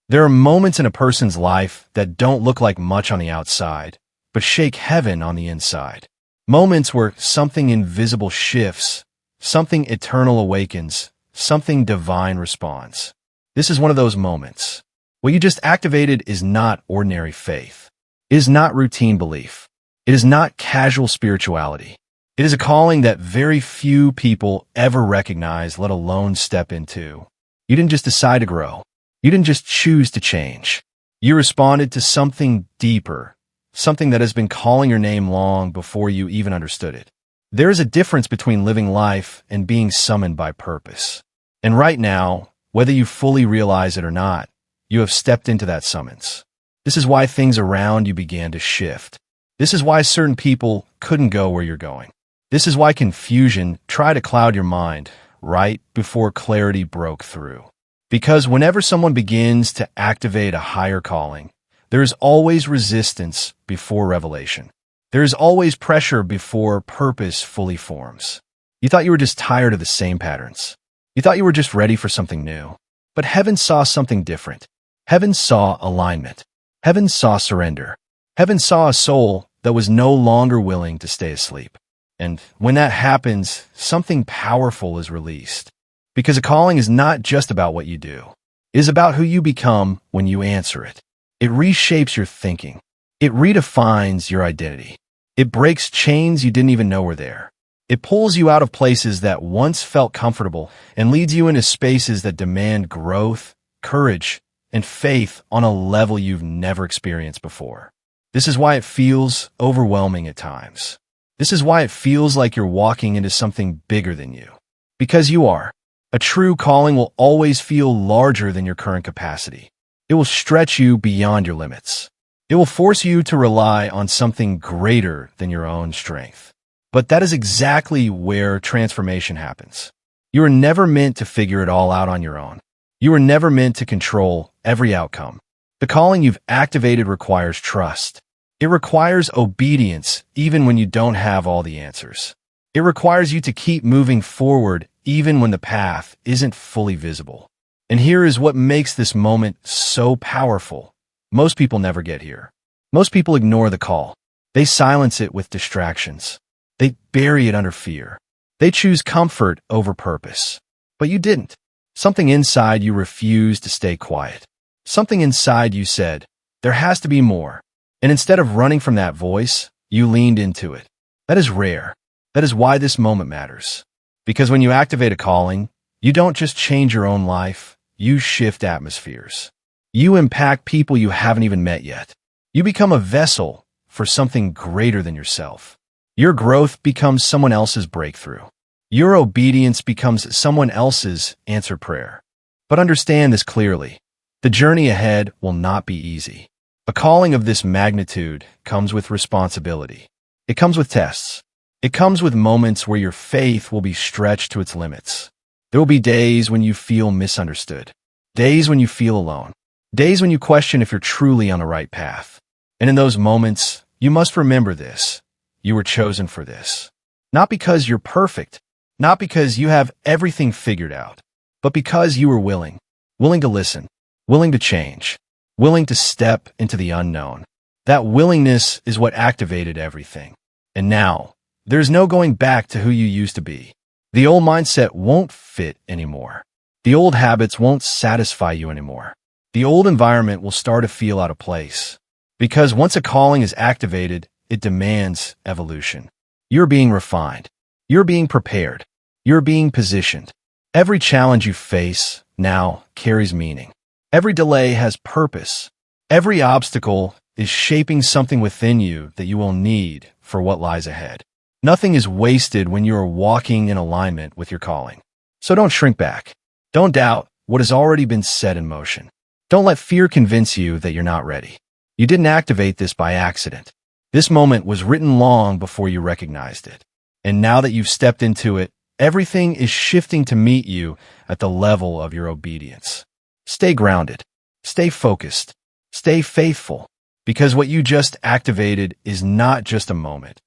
There are moments in a person's life that don't look like much on the outside, but shake heaven on the inside. Moments where something invisible shifts, something eternal awakens, something divine responds. This is one of those moments. What you just activated is not ordinary faith. It is not routine belief. It is not casual spirituality. It is a calling that very few people ever recognize, let alone step into. You didn't just decide to grow. You didn't just choose to change. You responded to something deeper, something that has been calling your name long before you even understood it. There is a difference between living life and being summoned by purpose. And right now, whether you fully realize it or not, you have stepped into that summons. This is why things around you began to shift. This is why certain people couldn't go where you're going. This is why confusion tried to cloud your mind right before clarity broke through. Because whenever someone begins to activate a higher calling, there is always resistance before revelation. There is always pressure before purpose fully forms. You thought you were just tired of the same patterns. You thought you were just ready for something new. But heaven saw something different. Heaven saw alignment. Heaven saw surrender. Heaven saw a soul that was no longer willing to stay asleep. And when that happens, something powerful is released. Because a calling is not just about what you do. It is about who you become when you answer it. It reshapes your thinking. It redefines your identity. It breaks chains you didn't even know were there. It pulls you out of places that once felt comfortable and leads you into spaces that demand growth, courage, and faith on a level you've never experienced before. This is why it feels overwhelming at times. This is why it feels like you're walking into something bigger than you. Because you are. A true calling will always feel larger than your current capacity. It will stretch you beyond your limits. It will force you to rely on something greater than your own strength. But that is exactly where transformation happens. You are never meant to figure it all out on your own. You are never meant to control every outcome. The calling you've activated requires trust. It requires obedience even when you don't have all the answers. It requires you to keep moving forward even when the path isn't fully visible. And here is what makes this moment so powerful. Most people never get here. Most people ignore the call. They silence it with distractions. They bury it under fear. They choose comfort over purpose. But you didn't. Something inside you refused to stay quiet. Something inside you said, there has to be more. And instead of running from that voice, you leaned into it. That is rare. That is why this moment matters. Because when you activate a calling, you don't just change your own life, you shift atmospheres. You impact people you haven't even met yet. You become a vessel for something greater than yourself. Your growth becomes someone else's breakthrough. Your obedience becomes someone else's answered prayer. But understand this clearly. The journey ahead will not be easy. A calling of this magnitude comes with responsibility. It comes with tests. It comes with moments where your faith will be stretched to its limits. There will be days when you feel misunderstood. Days when you feel alone. Days when you question if you're truly on the right path. And in those moments, you must remember this. You were chosen for this. Not because you're perfect. Not because you have everything figured out. But because you were willing. Willing to listen. Willing to change. Willing to step into the unknown. That willingness is what activated everything. And now, there's no going back to who you used to be. The old mindset won't fit anymore. The old habits won't satisfy you anymore. The old environment will start to feel out of place. Because once a calling is activated, it demands evolution. You're being refined. You're being prepared. You're being positioned. Every challenge you face now carries meaning. Every delay has purpose. Every obstacle is shaping something within you that you will need for what lies ahead. Nothing is wasted when you are walking in alignment with your calling. So don't shrink back. Don't doubt what has already been set in motion. Don't let fear convince you that you're not ready. You didn't activate this by accident. This moment was written long before you recognized it. And now that you've stepped into it, everything is shifting to meet you at the level of your obedience. Stay grounded. Stay focused. Stay faithful. Because what you just activated is not just a moment.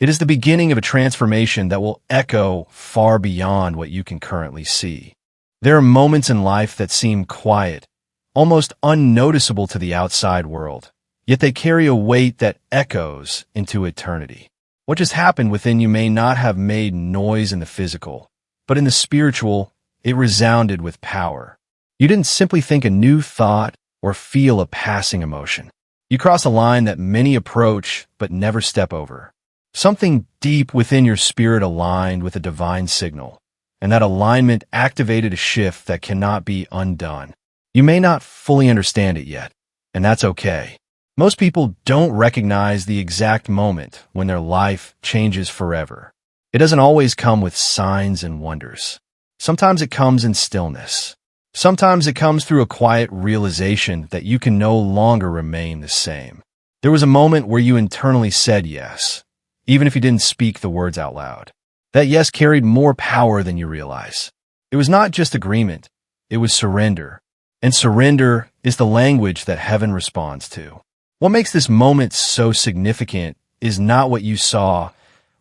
It is the beginning of a transformation that will echo far beyond what you can currently see. There are moments in life that seem quiet, almost unnoticeable to the outside world, yet they carry a weight that echoes into eternity. What just happened within you may not have made noise in the physical, but in the spiritual, it resounded with power. You didn't simply think a new thought or feel a passing emotion. You crossed a line that many approach but never step over. Something deep within your spirit aligned with a divine signal, and that alignment activated a shift that cannot be undone. You may not fully understand it yet, and that's okay. Most people don't recognize the exact moment when their life changes forever. It doesn't always come with signs and wonders. Sometimes it comes in stillness. Sometimes it comes through a quiet realization that you can no longer remain the same. There was a moment where you internally said yes, even if you didn't speak the words out loud. That yes carried more power than you realize. It was not just agreement, it was surrender. And surrender is the language that heaven responds to. What makes this moment so significant is not what you saw,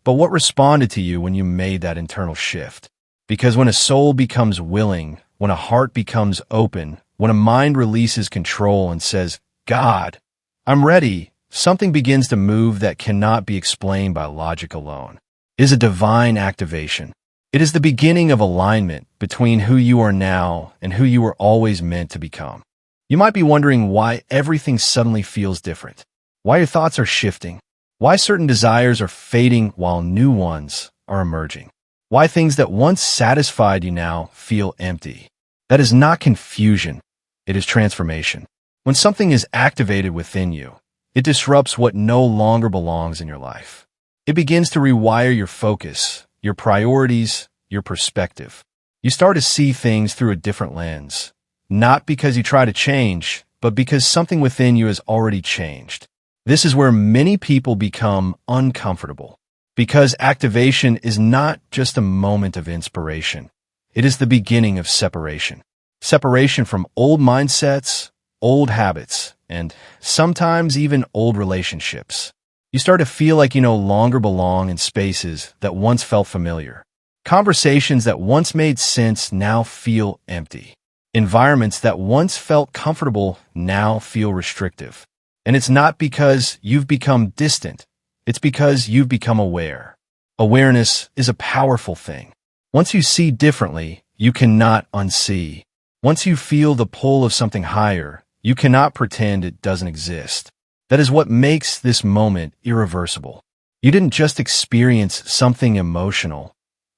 but what responded to you when you made that internal shift. Because when a soul becomes willing, when a heart becomes open, when a mind releases control and says, God, I'm ready, something begins to move that cannot be explained by logic alone. It is a divine activation. It is the beginning of alignment between who you are now and who you were always meant to become. You might be wondering why everything suddenly feels different, why your thoughts are shifting, why certain desires are fading while new ones are emerging, why things that once satisfied you now feel empty. That is not confusion, it is transformation. When something is activated within you, it disrupts what no longer belongs in your life. It begins to rewire your focus, your priorities, your perspective. You start to see things through a different lens, not because you try to change, but because something within you has already changed. This is where many people become uncomfortable, because activation is not just a moment of inspiration. It is the beginning of separation. Separation from old mindsets, old habits, and sometimes even old relationships. You start to feel like you no longer belong in spaces that once felt familiar. Conversations that once made sense now feel empty. Environments that once felt comfortable now feel restrictive. And it's not because you've become distant. It's because you've become aware. Awareness is a powerful thing. Once you see differently, you cannot unsee. Once you feel the pull of something higher, you cannot pretend it doesn't exist. That is what makes this moment irreversible. You didn't just experience something emotional.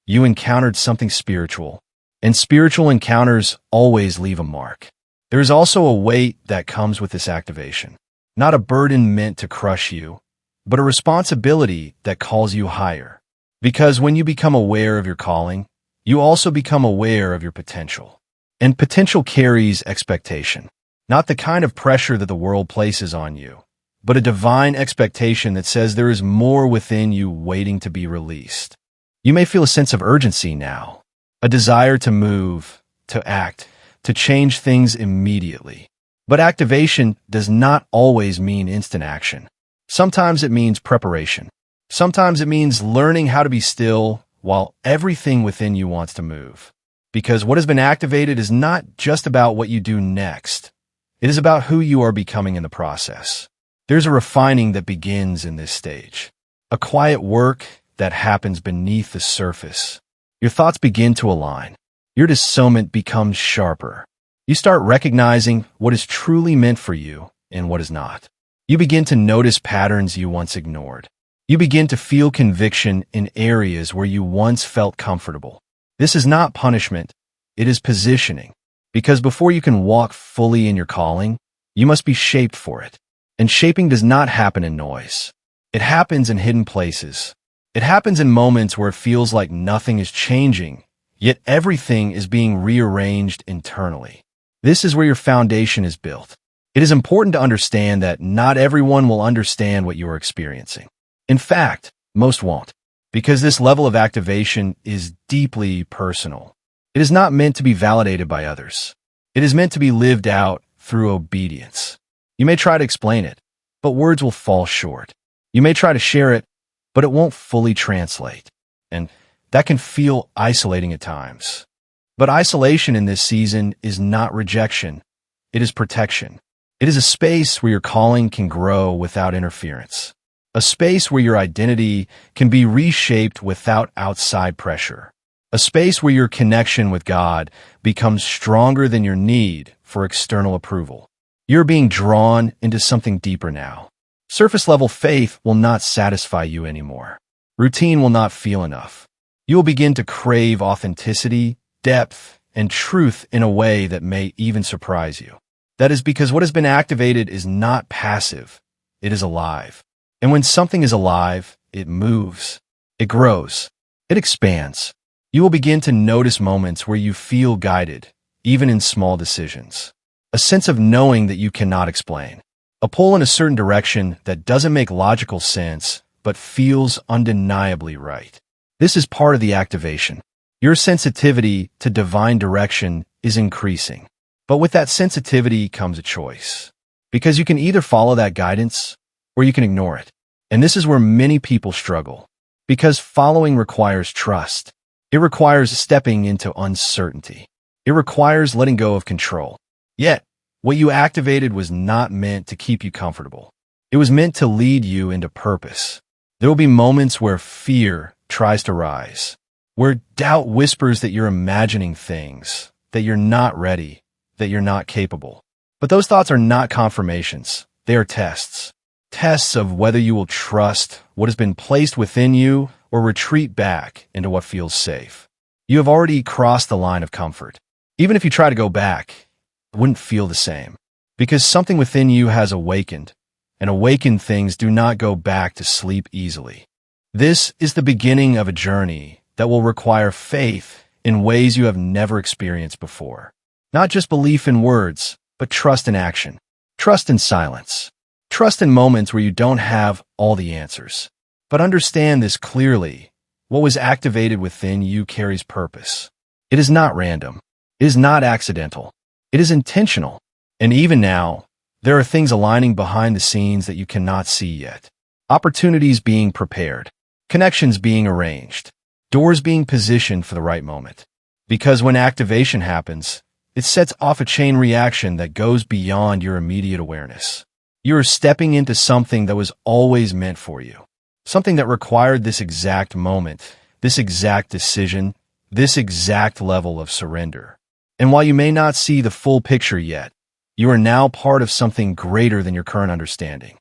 You encountered something spiritual. And spiritual encounters always leave a mark. There is also a weight that comes with this activation. Not a burden meant to crush you, but a responsibility that calls you higher. Because when you become aware of your calling, you also become aware of your potential. And potential carries expectation. Not the kind of pressure that the world places on you, but a divine expectation that says there is more within you waiting to be released. You may feel a sense of urgency now, a desire to move, to act, to change things immediately. But activation does not always mean instant action. Sometimes it means preparation. Sometimes it means learning how to be still while everything within you wants to move. Because what has been activated is not just about what you do next. It is about who you are becoming in the process. There's a refining that begins in this stage. A quiet work that happens beneath the surface. Your thoughts begin to align. Your discernment becomes sharper. You start recognizing what is truly meant for you and what is not. You begin to notice patterns you once ignored. You begin to feel conviction in areas where you once felt comfortable. This is not punishment, it is positioning. Because before you can walk fully in your calling, you must be shaped for it. And shaping does not happen in noise. It happens in hidden places. It happens in moments where it feels like nothing is changing, yet everything is being rearranged internally. This is where your foundation is built. It is important to understand that not everyone will understand what you are experiencing. In fact, most won't, because this level of activation is deeply personal. It is not meant to be validated by others. It is meant to be lived out through obedience. You may try to explain it, but words will fall short. You may try to share it, but it won't fully translate. And that can feel isolating at times. But isolation in this season is not rejection. It is protection. It is a space where your calling can grow without interference. A space where your identity can be reshaped without outside pressure. A space where your connection with God becomes stronger than your need for external approval. You're being drawn into something deeper now. Surface-level faith will not satisfy you anymore. Routine will not feel enough. You will begin to crave authenticity, depth, and truth in a way that may even surprise you. That is because what has been activated is not passive. It is alive. And when something is alive, it moves. It grows. It expands. You will begin to notice moments where you feel guided, even in small decisions. A sense of knowing that you cannot explain. A pull in a certain direction that doesn't make logical sense, but feels undeniably right. This is part of the activation. Your sensitivity to divine direction is increasing. But with that sensitivity comes a choice. Because you can either follow that guidance, or you can ignore it. And this is where many people struggle. Because following requires trust. It requires stepping into uncertainty. It requires letting go of control. Yet, what you activated was not meant to keep you comfortable. It was meant to lead you into purpose. There will be moments where fear tries to rise, where doubt whispers that you're imagining things, that you're not ready, that you're not capable. But those thoughts are not confirmations. They are tests. Tests of whether you will trust what has been placed within you or retreat back into what feels safe. You have already crossed the line of comfort. Even if you try to go back, it wouldn't feel the same. Because something within you has awakened, and awakened things do not go back to sleep easily. This is the beginning of a journey that will require faith in ways you have never experienced before. Not just belief in words, but trust in action. Trust in silence. Trust in moments where you don't have all the answers. But understand this clearly. What was activated within you carries purpose. It is not random. It is not accidental. It is intentional. And even now, there are things aligning behind the scenes that you cannot see yet. Opportunities being prepared. Connections being arranged. Doors being positioned for the right moment. Because when activation happens, it sets off a chain reaction that goes beyond your immediate awareness. You are stepping into something that was always meant for you. Something that required this exact moment, this exact decision, this exact level of surrender. And while you may not see the full picture yet, you are now part of something greater than your current understanding.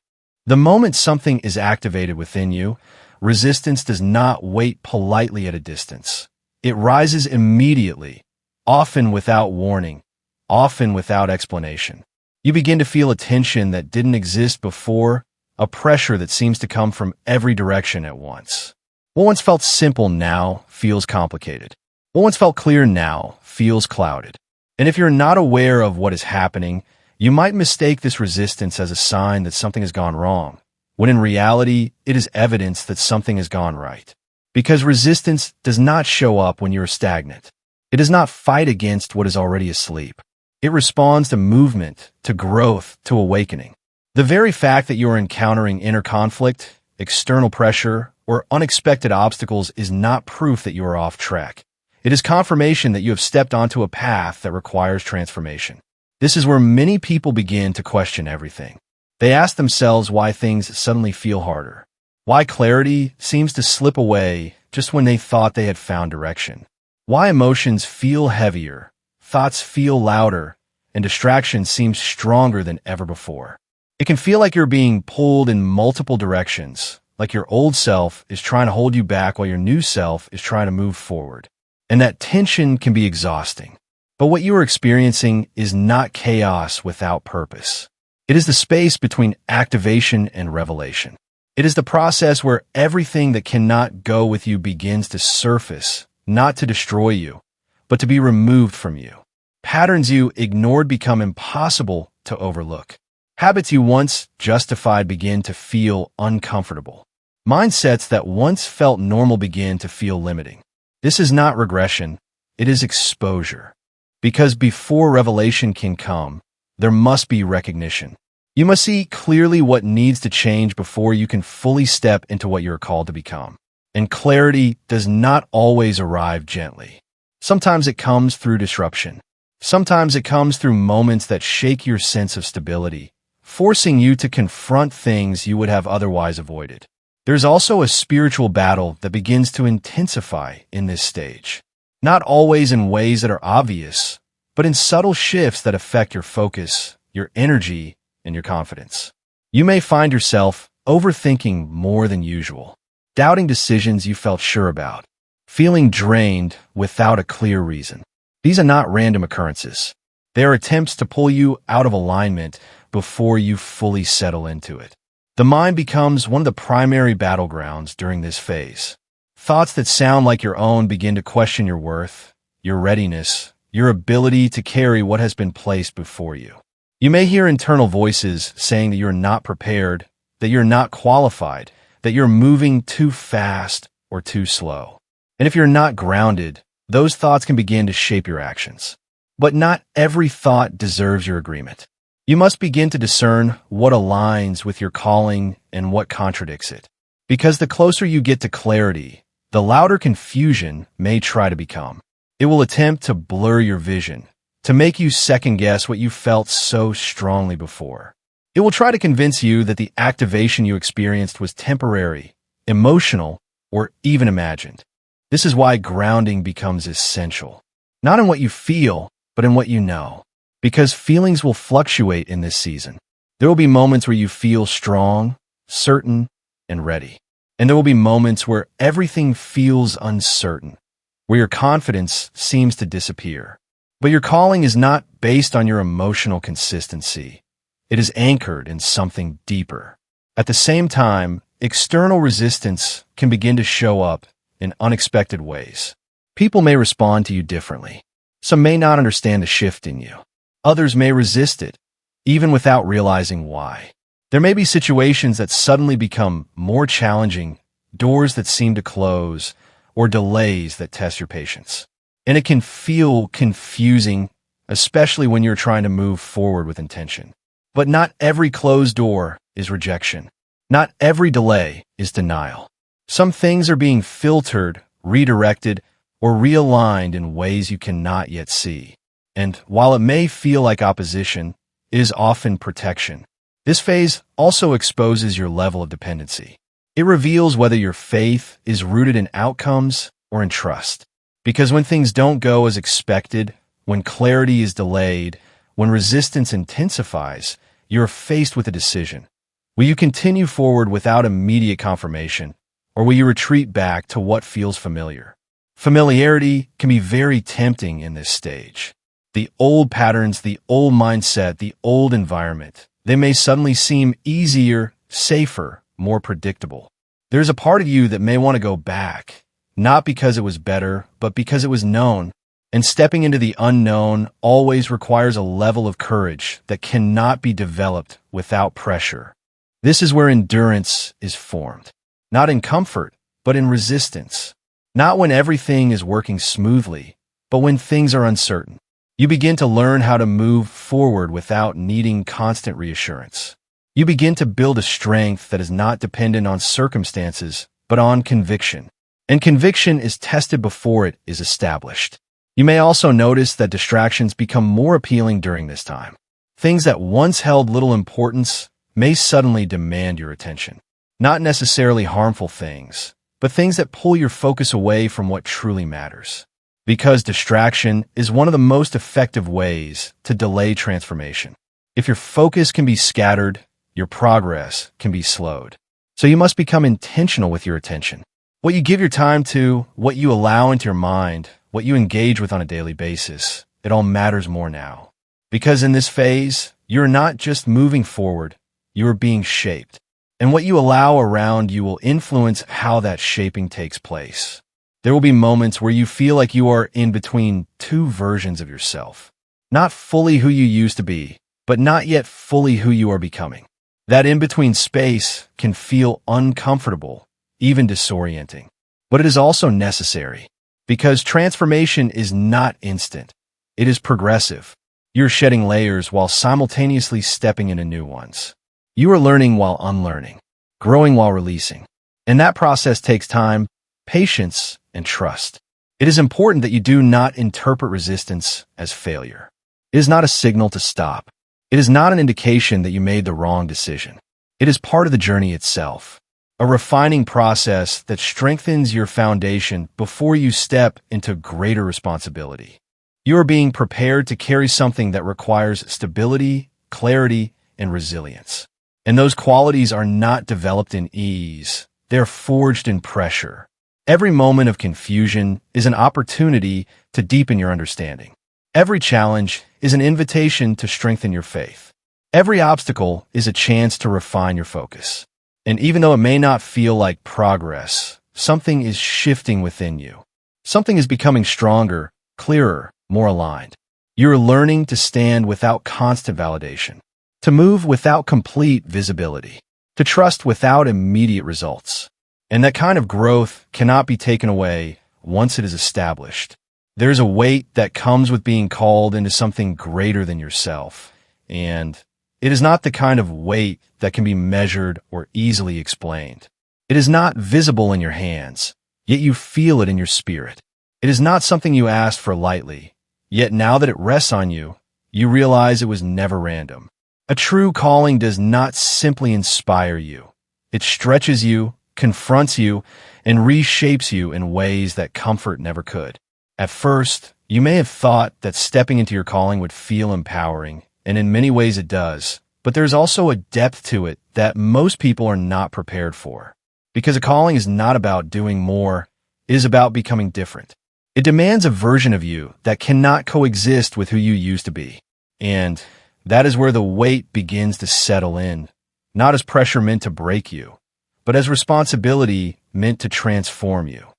The moment something is activated within you, resistance does not wait politely at a distance. It rises immediately, often without warning, often without explanation. You begin to feel a tension that didn't exist before, a pressure that seems to come from every direction at once. What once felt simple now feels complicated. What once felt clear now feels clouded. And if you're not aware of what is happening, you might mistake this resistance as a sign that something has gone wrong, when in reality, it is evidence that something has gone right. Because resistance does not show up when you're stagnant. It does not fight against what is already asleep. It responds to movement, to growth, to awakening. The very fact that you are encountering inner conflict, external pressure, or unexpected obstacles is not proof that you are off track. It is confirmation that you have stepped onto a path that requires transformation. This is where many people begin to question everything. They ask themselves why things suddenly feel harder, why clarity seems to slip away just when they thought they had found direction, why emotions feel heavier, thoughts feel louder, and distraction seems stronger than ever before. It can feel like you're being pulled in multiple directions, like your old self is trying to hold you back while your new self is trying to move forward. And that tension can be exhausting. But what you are experiencing is not chaos without purpose. It is the space between activation and revelation. It is the process where everything that cannot go with you begins to surface, not to destroy you, but to be removed from you. Patterns you ignored become impossible to overlook. Habits you once justified begin to feel uncomfortable. Mindsets that once felt normal begin to feel limiting. This is not regression, it is exposure. Because before revelation can come, there must be recognition. You must see clearly what needs to change before you can fully step into what you're called to become. And clarity does not always arrive gently. Sometimes it comes through disruption. Sometimes it comes through moments that shake your sense of stability, forcing you to confront things you would have otherwise avoided. There's also a spiritual battle that begins to intensify in this stage. Not always in ways that are obvious, but in subtle shifts that affect your focus, your energy, and your confidence. You may find yourself overthinking more than usual, doubting decisions you felt sure about, feeling drained without a clear reason. These are not random occurrences. They are attempts to pull you out of alignment before you fully settle into it. The mind becomes one of the primary battlegrounds during this phase. Thoughts that sound like your own begin to question your worth, your readiness, your ability to carry what has been placed before you. You may hear internal voices saying that you're not prepared, that you're not qualified, that you're moving too fast or too slow. And if you're not grounded, those thoughts can begin to shape your actions. But not every thought deserves your agreement. You must begin to discern what aligns with your calling and what contradicts it. Because the closer you get to clarity, the louder confusion may try to become. It will attempt to blur your vision, to make you second-guess what you felt so strongly before. It will try to convince you that the activation you experienced was temporary, emotional, or even imagined. This is why grounding becomes essential. Not in what you feel, but in what you know. Because feelings will fluctuate in this season. There will be moments where you feel strong, certain, and ready. And there will be moments where everything feels uncertain, where your confidence seems to disappear. But your calling is not based on your emotional consistency. It is anchored in something deeper. At the same time, external resistance can begin to show up in unexpected ways. People may respond to you differently. Some may not understand the shift in you. Others may resist it, even without realizing why. There may be situations that suddenly become more challenging, doors that seem to close, or delays that test your patience. And it can feel confusing, especially when you're trying to move forward with intention. But not every closed door is rejection. Not every delay is denial. Some things are being filtered, redirected, or realigned in ways you cannot yet see. And while it may feel like opposition, it is often protection. This phase also exposes your level of dependency. It reveals whether your faith is rooted in outcomes or in trust. Because when things don't go as expected, when clarity is delayed, when resistance intensifies, you're faced with a decision. Will you continue forward without immediate confirmation, or will you retreat back to what feels familiar? Familiarity can be very tempting in this stage. The old patterns, the old mindset, the old environment, they may suddenly seem easier, safer, more predictable. There's a part of you that may want to go back, not because it was better, but because it was known. And stepping into the unknown always requires a level of courage that cannot be developed without pressure. This is where endurance is formed, not in comfort, but in resistance. Not when everything is working smoothly, but when things are uncertain. You begin to learn how to move forward without needing constant reassurance. You begin to build a strength that is not dependent on circumstances, but on conviction. And conviction is tested before it is established. You may also notice that distractions become more appealing during this time. Things that once held little importance may suddenly demand your attention. Not necessarily harmful things, but things that pull your focus away from what truly matters. Because distraction is one of the most effective ways to delay transformation. If your focus can be scattered, your progress can be slowed. So you must become intentional with your attention. What you give your time to, what you allow into your mind, what you engage with on a daily basis, it all matters more now. Because in this phase, you're not just moving forward, you are being shaped. And what you allow around you will influence how that shaping takes place. There will be moments where you feel like you are in between two versions of yourself. Not fully who you used to be, but not yet fully who you are becoming. That in-between space can feel uncomfortable, even disorienting. But it is also necessary, because transformation is not instant. It is progressive. You're shedding layers while simultaneously stepping into new ones. You are learning while unlearning, growing while releasing. And that process takes time, patience, and trust. It is important that you do not interpret resistance as failure. It is not a signal to stop. It is not an indication that you made the wrong decision. It is part of the journey itself, a refining process that strengthens your foundation before you step into greater responsibility. You are being prepared to carry something that requires stability, clarity, and resilience. And those qualities are not developed in ease. They're forged in pressure. Every moment of confusion is an opportunity to deepen your understanding. Every challenge is an invitation to strengthen your faith. Every obstacle is a chance to refine your focus. And even though it may not feel like progress, something is shifting within you. Something is becoming stronger, clearer, more aligned. You're learning to stand without constant validation, to move without complete visibility, to trust without immediate results. And that kind of growth cannot be taken away once it is established. There's a weight that comes with being called into something greater than yourself, and it is not the kind of weight that can be measured or easily explained. It is not visible in your hands, yet you feel it in your spirit. It is not something you asked for lightly, yet now that it rests on you, you realize it was never random. A true calling does not simply inspire you. It stretches you, confronts you, and reshapes you in ways that comfort never could. At first, you may have thought that stepping into your calling would feel empowering, and in many ways it does, but there's also a depth to it that most people are not prepared for. Because a calling is not about doing more, it is about becoming different. It demands a version of you that cannot coexist with who you used to be. And that is where the weight begins to settle in, not as pressure meant to break you, but as responsibility meant to transform you.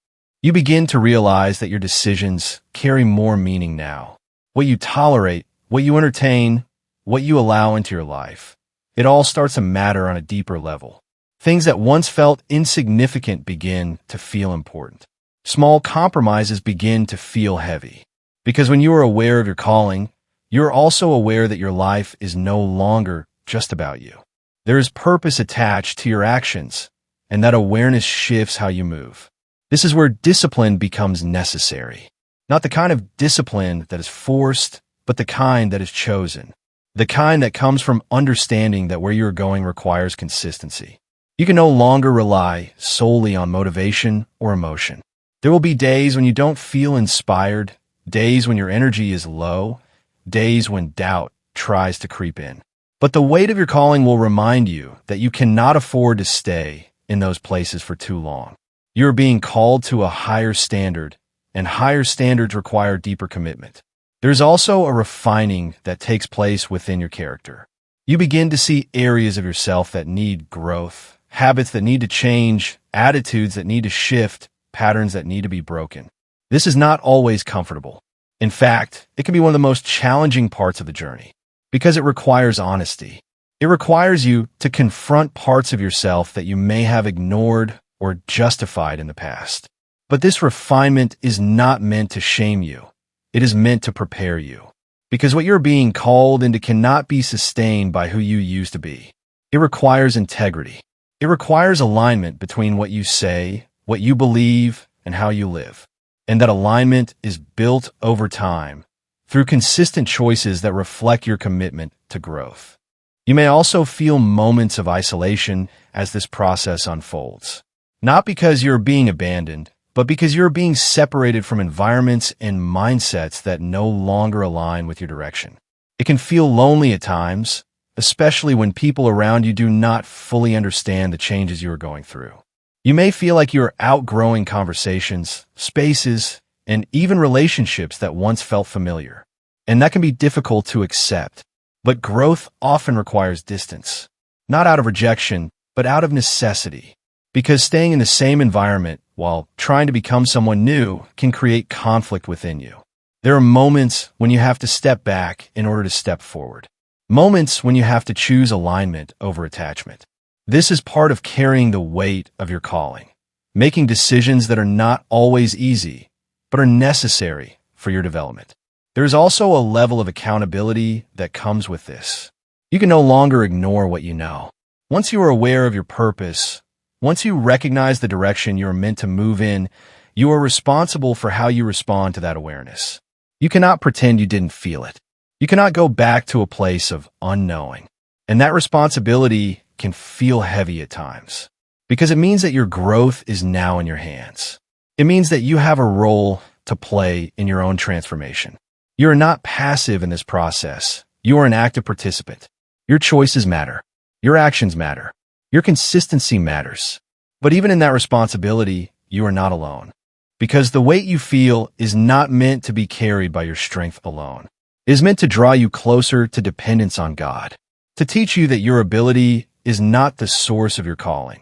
You begin to realize that your decisions carry more meaning now. What you tolerate, what you entertain, what you allow into your life. It all starts to matter on a deeper level. Things that once felt insignificant begin to feel important. Small compromises begin to feel heavy. Because when you are aware of your calling, you're also aware that your life is no longer just about you. There is purpose attached to your actions, and that awareness shifts how you move. This is where discipline becomes necessary. Not the kind of discipline that is forced, but the kind that is chosen. The kind that comes from understanding that where you're going requires consistency. You can no longer rely solely on motivation or emotion. There will be days when you don't feel inspired, days when your energy is low, days when doubt tries to creep in. But the weight of your calling will remind you that you cannot afford to stay in those places for too long. You are being called to a higher standard, and higher standards require deeper commitment. There's also a refining that takes place within your character. You begin to see areas of yourself that need growth, habits that need to change, attitudes that need to shift, patterns that need to be broken. This is not always comfortable. In fact, it can be one of the most challenging parts of the journey because it requires honesty. It requires you to confront parts of yourself that you may have ignored or justified in the past. But this refinement is not meant to shame you. It is meant to prepare you. Because what you're being called into cannot be sustained by who you used to be. It requires integrity. It requires alignment between what you say, what you believe, and how you live. And that alignment is built over time through consistent choices that reflect your commitment to growth. You may also feel moments of isolation as this process unfolds. Not because you're being abandoned, but because you're being separated from environments and mindsets that no longer align with your direction. It can feel lonely at times, especially when people around you do not fully understand the changes you are going through. You may feel like you're outgrowing conversations, spaces, and even relationships that once felt familiar. And that can be difficult to accept. But growth often requires distance, not out of rejection, but out of necessity. Because staying in the same environment while trying to become someone new can create conflict within you. There are moments when you have to step back in order to step forward. Moments when you have to choose alignment over attachment. This is part of carrying the weight of your calling, making decisions that are not always easy, but are necessary for your development. There is also a level of accountability that comes with this. You can no longer ignore what you know. Once you are aware of your purpose, once you recognize the direction you are meant to move in, you are responsible for how you respond to that awareness. You cannot pretend you didn't feel it. You cannot go back to a place of unknowing. And that responsibility can feel heavy at times because it means that your growth is now in your hands. It means that you have a role to play in your own transformation. You are not passive in this process. You are an active participant. Your choices matter. Your actions matter. Your consistency matters. But even in that responsibility, you are not alone. Because the weight you feel is not meant to be carried by your strength alone. It is meant to draw you closer to dependence on God, to teach you that your ability is not the source of your calling.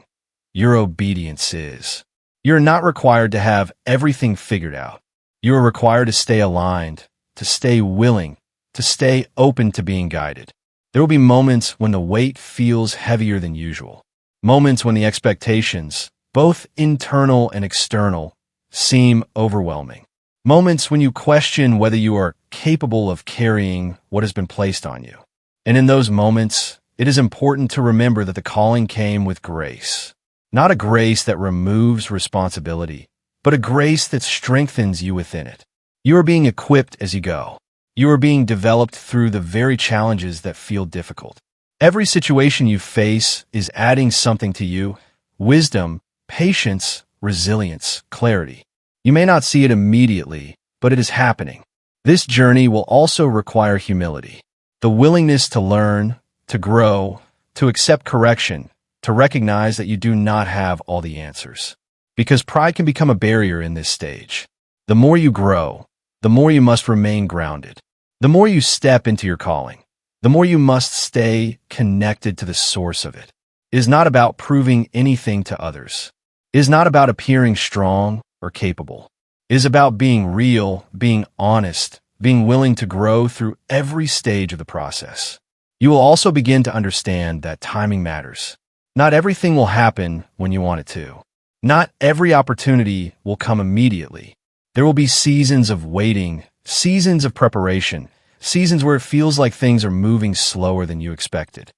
Your obedience is. You're not required to have everything figured out. You are required to stay aligned, to stay willing, to stay open to being guided. There will be moments when the weight feels heavier than usual. Moments when the expectations, both internal and external, seem overwhelming. Moments when you question whether you are capable of carrying what has been placed on you. And in those moments, it is important to remember that the calling came with grace. Not a grace that removes responsibility, but a grace that strengthens you within it. You are being equipped as you go. You are being developed through the very challenges that feel difficult. Every situation you face is adding something to you: wisdom, patience, resilience, clarity. You may not see it immediately, but it is happening. This journey will also require humility, the willingness to learn, to grow, to accept correction, to recognize that you do not have all the answers. Because pride can become a barrier in this stage. The more you grow, the more you must remain grounded. The more you step into your calling, the more you must stay connected to the source of it. It is not about proving anything to others. It is not about appearing strong or capable. It is about being real, being honest, being willing to grow through every stage of the process. You will also begin to understand that timing matters. Not everything will happen when you want it to. Not every opportunity will come immediately. There will be seasons of waiting, seasons of preparation, seasons where it feels like things are moving slower than you expected.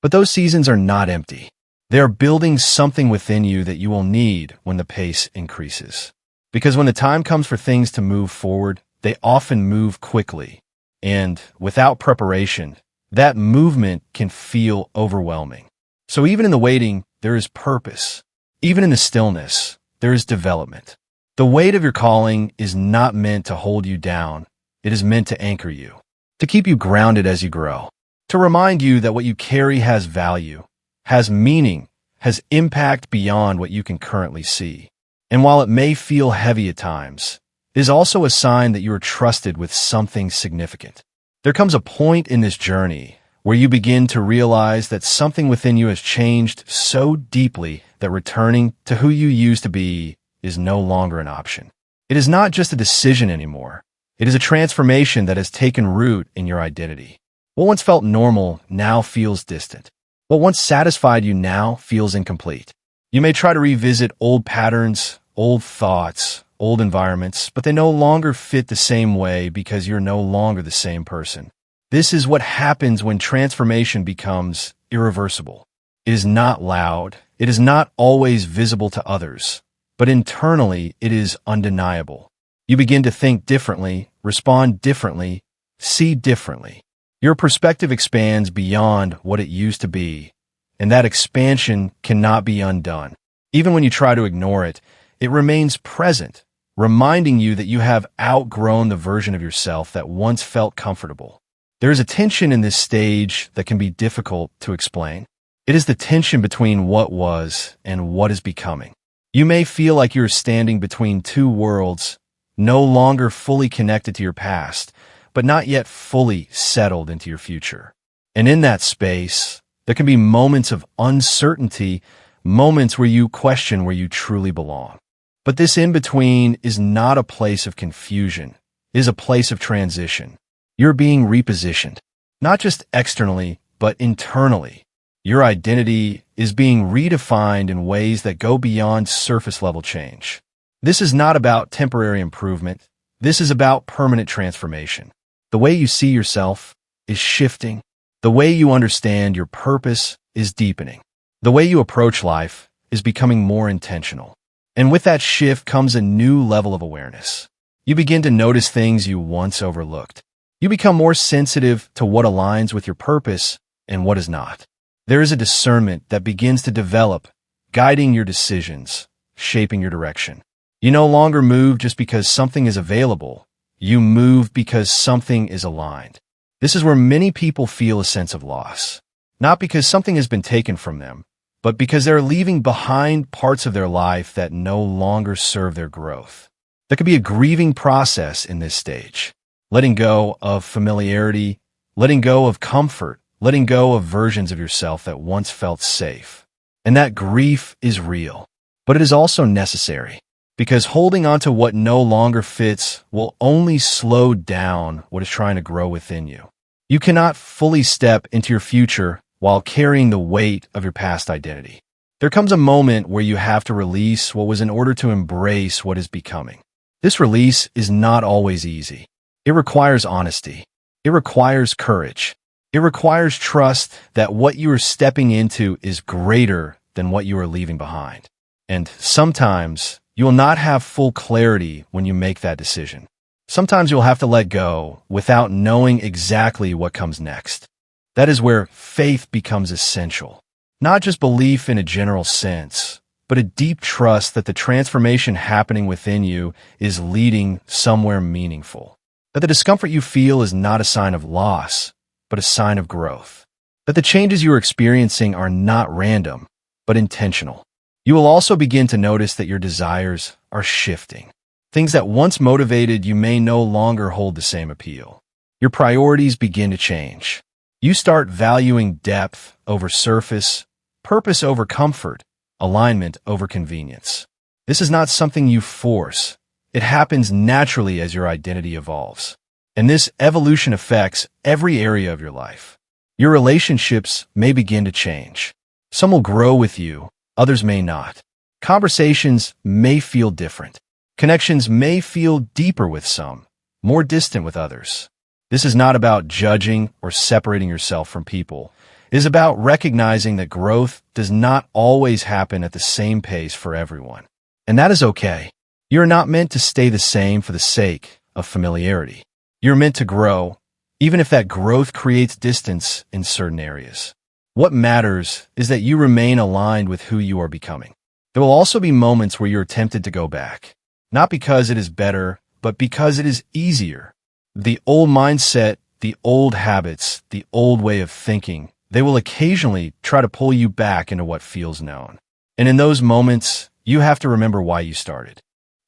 But those seasons are not empty. They are building something within you that you will need when the pace increases. Because when the time comes for things to move forward, they often move quickly. And without preparation, that movement can feel overwhelming. So even in the waiting, there is purpose. Even in the stillness, there is development. The weight of your calling is not meant to hold you down. It is meant to anchor you, to keep you grounded as you grow, to remind you that what you carry has value, has meaning, has impact beyond what you can currently see. And while it may feel heavy at times, it is also a sign that you are trusted with something significant. There comes a point in this journey where you begin to realize that something within you has changed so deeply that returning to who you used to be is no longer an option. It is not just a decision anymore. It is a transformation that has taken root in your identity. What once felt normal now feels distant. What once satisfied you now feels incomplete. You may try to revisit old patterns, old thoughts, old environments, but they no longer fit the same way because you're no longer the same person. This is what happens when transformation becomes irreversible. It is not loud. It is not always visible to others. But internally, it is undeniable. You begin to think differently, respond differently, see differently. Your perspective expands beyond what it used to be, and that expansion cannot be undone. Even when you try to ignore it, it remains present, reminding you that you have outgrown the version of yourself that once felt comfortable. There is a tension in this stage that can be difficult to explain. It is the tension between what was and what is becoming. You may feel like you're standing between two worlds, no longer fully connected to your past, but not yet fully settled into your future. And in that space, there can be moments of uncertainty, moments where you question where you truly belong. But this in-between is not a place of confusion. It is a place of transition. You're being repositioned, not just externally, but internally. Your identity is being redefined in ways that go beyond surface-level change. This is not about temporary improvement. This is about permanent transformation. The way you see yourself is shifting. The way you understand your purpose is deepening. The way you approach life is becoming more intentional. And with that shift comes a new level of awareness. You begin to notice things you once overlooked. You become more sensitive to what aligns with your purpose and what is not. There is a discernment that begins to develop, guiding your decisions, shaping your direction. You no longer move just because something is available. You move because something is aligned. This is where many people feel a sense of loss. Not because something has been taken from them, but because they're leaving behind parts of their life that no longer serve their growth. There could be a grieving process in this stage. Letting go of familiarity, letting go of comfort, letting go of versions of yourself that once felt safe. And that grief is real, but it is also necessary, because holding on to what no longer fits will only slow down what is trying to grow within you. You cannot fully step into your future while carrying the weight of your past identity. There comes a moment where you have to release what was in order to embrace what is becoming. This release is not always easy. It requires honesty. It requires courage. It requires trust that what you are stepping into is greater than what you are leaving behind. And sometimes you will not have full clarity when you make that decision. Sometimes you'll have to let go without knowing exactly what comes next. That is where faith becomes essential. Not just belief in a general sense, but a deep trust that the transformation happening within you is leading somewhere meaningful. That the discomfort you feel is not a sign of loss, but a sign of growth. That the changes you are experiencing are not random, but intentional. You will also begin to notice that your desires are shifting. Things that once motivated you may no longer hold the same appeal. Your priorities begin to change. You start valuing depth over surface, purpose over comfort, alignment over convenience. This is not something you force. It happens naturally as your identity evolves. And this evolution affects every area of your life. Your relationships may begin to change. Some will grow with you, others may not. Conversations may feel different. Connections may feel deeper with some, more distant with others. This is not about judging or separating yourself from people. It is about recognizing that growth does not always happen at the same pace for everyone. And that is okay. You are not meant to stay the same for the sake of familiarity. You're meant to grow, even if that growth creates distance in certain areas. What matters is that you remain aligned with who you are becoming. There will also be moments where you're tempted to go back, not because it is better, but because it is easier. The old mindset, the old habits, the old way of thinking, they will occasionally try to pull you back into what feels known. And in those moments, you have to remember why you started.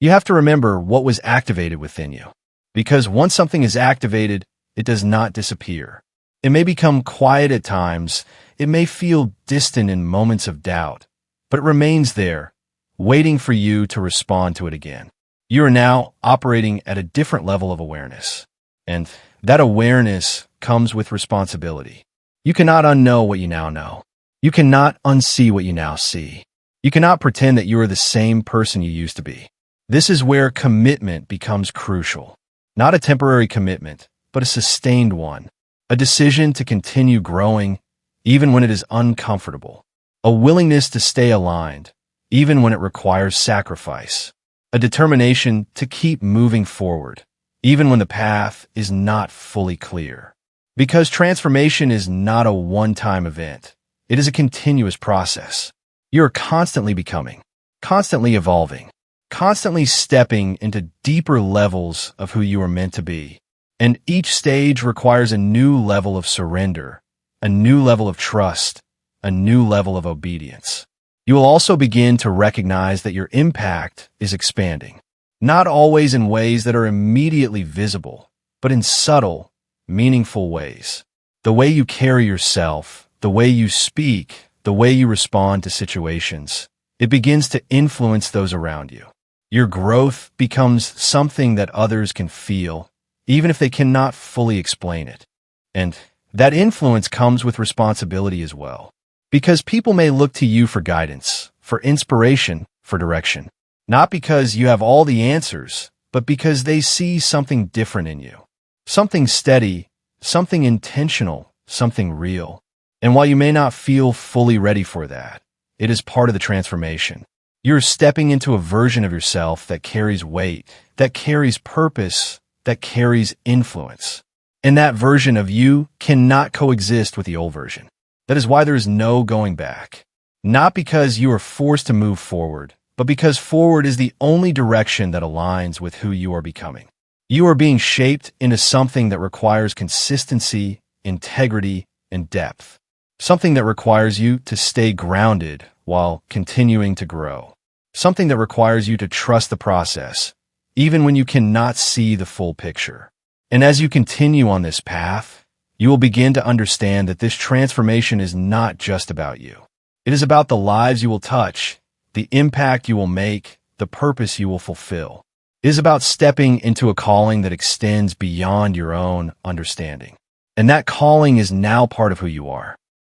You have to remember what was activated within you. Because once something is activated, it does not disappear. It may become quiet at times. It may feel distant in moments of doubt, but it remains there, waiting for you to respond to it again. You are now operating at a different level of awareness. And that awareness comes with responsibility. You cannot unknow what you now know. You cannot unsee what you now see. You cannot pretend that you are the same person you used to be. This is where commitment becomes crucial. Not a temporary commitment, but a sustained one. A decision to continue growing, even when it is uncomfortable. A willingness to stay aligned, even when it requires sacrifice. A determination to keep moving forward, even when the path is not fully clear. Because transformation is not a one-time event. It is a continuous process. You are constantly becoming, constantly evolving, constantly stepping into deeper levels of who you are meant to be. And each stage requires a new level of surrender, a new level of trust, a new level of obedience. You will also begin to recognize that your impact is expanding, not always in ways that are immediately visible, but in subtle, meaningful ways. The way you carry yourself, the way you speak, the way you respond to situations, it begins to influence those around you. Your growth becomes something that others can feel, even if they cannot fully explain it. And that influence comes with responsibility as well. Because people may look to you for guidance, for inspiration, for direction. Not because you have all the answers, but because they see something different in you. Something steady, something intentional, something real. And while you may not feel fully ready for that, it is part of the transformation. You're stepping into a version of yourself that carries weight, that carries purpose, that carries influence. And that version of you cannot coexist with the old version. That is why there is no going back. Not because you are forced to move forward, but because forward is the only direction that aligns with who you are becoming. You are being shaped into something that requires consistency, integrity, and depth. Something that requires you to stay grounded while continuing to grow. Something that requires you to trust the process, even when you cannot see the full picture. And as you continue on this path, you will begin to understand that this transformation is not just about you. It is about the lives you will touch, the impact you will make, the purpose you will fulfill. It is about stepping into a calling that extends beyond your own understanding. And that calling is now part of who you are.